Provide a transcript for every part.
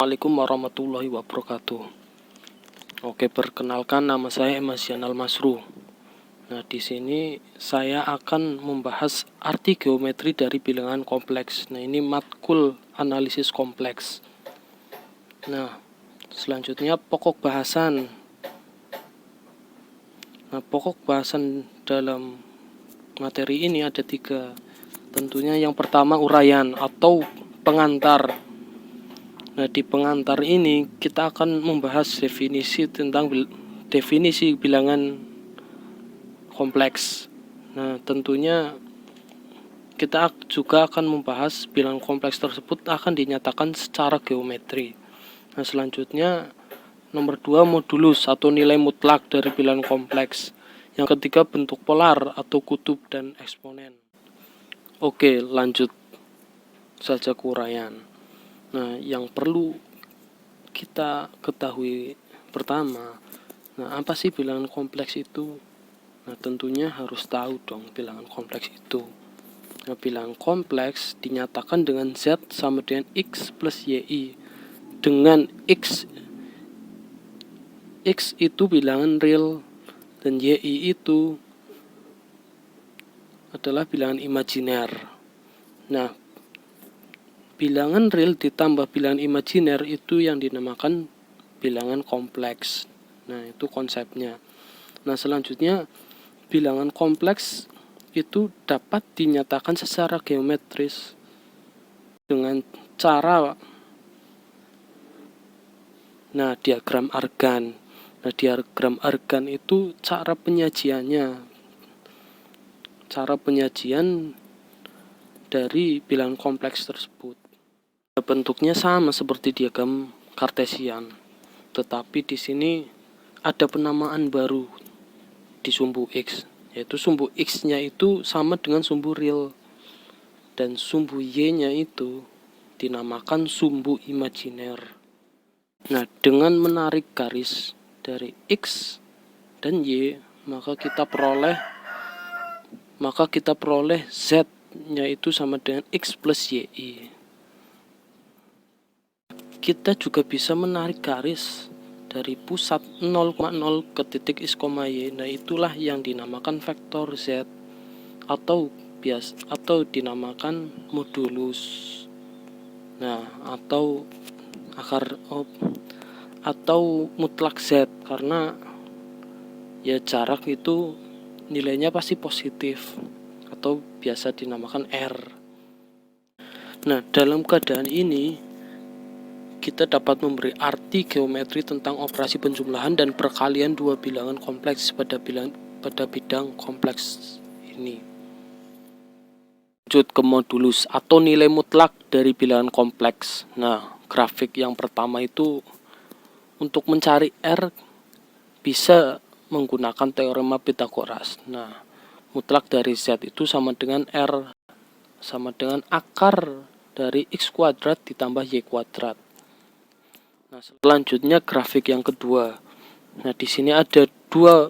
Assalamualaikum warahmatullahi wabarakatuh. Oke, perkenalkan nama saya Emasianal Masru. Nah, di sini saya akan membahas arti geometri dari bilangan kompleks. Nah, ini matkul analisis kompleks. Nah, selanjutnya pokok bahasan. Nah, pokok bahasan dalam materi ini ada 3. Tentunya yang pertama uraian atau pengantar. Nah, di pengantar ini kita akan membahas definisi bilangan kompleks. Nah, tentunya kita juga akan membahas bilangan kompleks tersebut akan dinyatakan secara geometri. Nah, selanjutnya nomor 2 modulus atau nilai mutlak dari bilangan kompleks. Yang ketiga bentuk polar atau kutub dan eksponen. Oke, lanjut saja ke uraian. Nah, yang perlu kita ketahui pertama, apa sih bilangan kompleks itu? Nah, tentunya harus tahu dong bilangan kompleks itu. Nah, bilangan kompleks dinyatakan dengan Z sama dengan X plus YI. Dengan X itu bilangan real dan YI itu adalah bilangan imajiner. Nah, bilangan real ditambah bilangan imajiner itu yang dinamakan bilangan kompleks. Nah, itu konsepnya. Nah, selanjutnya bilangan kompleks itu dapat dinyatakan secara geometris dengan cara diagram Argand. Nah, diagram Argand itu cara penyajian dari bilangan kompleks tersebut. Bentuknya sama seperti diagram Kartesian, tetapi di sini ada penamaan baru di sumbu X, yaitu sumbu X-nya itu sama dengan sumbu real dan sumbu Y-nya itu dinamakan sumbu imajiner. Nah, dengan menarik garis dari X dan Y, maka kita peroleh Z-nya itu sama dengan X plus YI. Kita juga bisa menarik garis dari pusat 0,0 ke titik X, Y. Nah, itulah yang dinamakan vektor Z atau dinamakan modulus. Nah, atau mutlak Z, karena ya jarak itu nilainya pasti positif atau biasa dinamakan R. Nah, dalam keadaan ini kita dapat memberi arti geometri tentang operasi penjumlahan dan perkalian dua bilangan kompleks pada bidang kompleks ini. Lanjut ke modulus atau nilai mutlak dari bilangan kompleks. Nah, grafik yang pertama itu untuk mencari R bisa menggunakan teorema Pythagoras. Nah, mutlak dari Z itu sama dengan R sama dengan akar dari X kuadrat ditambah Y kuadrat. Nah, selanjutnya grafik yang kedua. Nah, di sini ada dua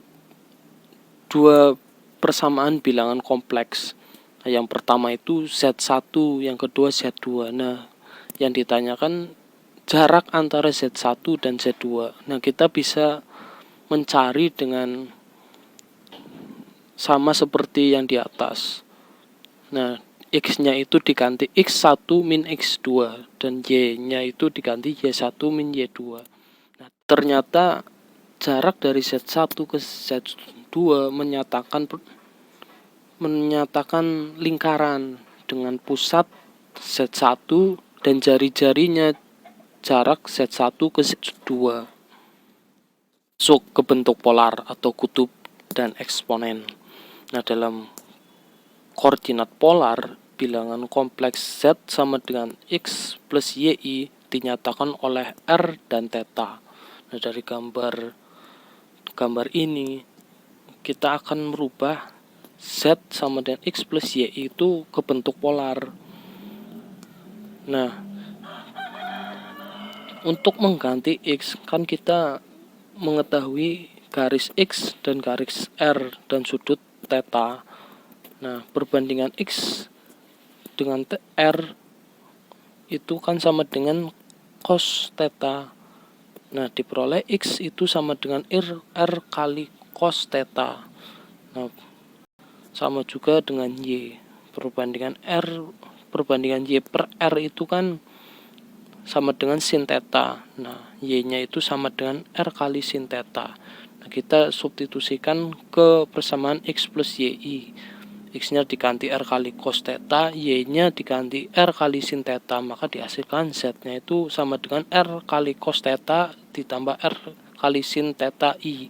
persamaan bilangan kompleks. Nah, yang pertama itu Z1, yang kedua Z2. Nah, yang ditanyakan jarak antara Z1 dan Z2. Nah, kita bisa mencari dengan sama seperti yang di atas. Nah, X-nya itu diganti X1 min X2 dan Y-nya itu diganti Y1 min Y2. Nah, ternyata jarak dari Z1 ke Z2 menyatakan lingkaran dengan pusat Z1 dan jari-jarinya jarak Z1 ke Z2. Masuk ke bentuk polar atau kutub dan eksponen. Nah, dalam koordinat polar, bilangan kompleks Z sama dengan X plus YI dinyatakan oleh R dan Theta. Nah, dari gambar ini kita akan merubah Z sama dengan X plus YI itu ke bentuk polar. Nah, untuk mengganti X kan kita mengetahui garis X dan garis R dan sudut Theta. Nah, perbandingan X dengan R itu kan sama dengan cos theta. Nah, diperoleh X itu sama dengan R kali cos theta. Nah, sama juga dengan Y. Perbandingan Y per R itu kan sama dengan sin theta. Nah, Y-nya itu sama dengan R kali sin theta. Nah, kita substitusikan ke persamaan X plus YI. X-nya diganti R kali cos theta, Y-nya diganti R kali sin theta, maka dihasilkan Z-nya itu sama dengan R kali cos theta ditambah R kali sin theta I.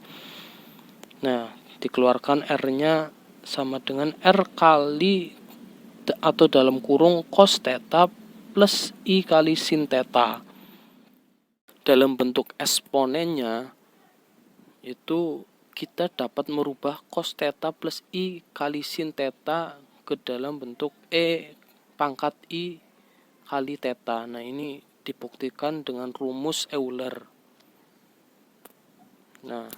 Nah, dikeluarkan R-nya sama dengan R kali atau dalam kurung cos theta plus I kali sin theta. Dalam bentuk eksponennya itu kita dapat merubah cos theta plus I kali sin theta ke dalam bentuk E pangkat I kali theta. Nah, ini dibuktikan dengan rumus Euler. Nah,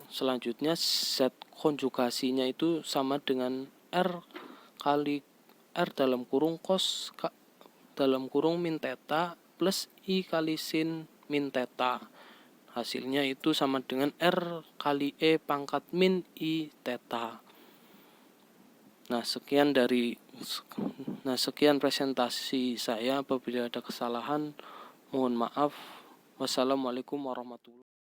selanjutnya Z konjugasinya itu sama dengan R kali R dalam kurung cos dalam kurung min theta plus I kali sin min theta. Hasilnya itu sama dengan R kali E pangkat min I theta. Nah, sekian presentasi saya. Apabila ada kesalahan, mohon maaf. Wassalamualaikum warahmatullahi wabarakatuh.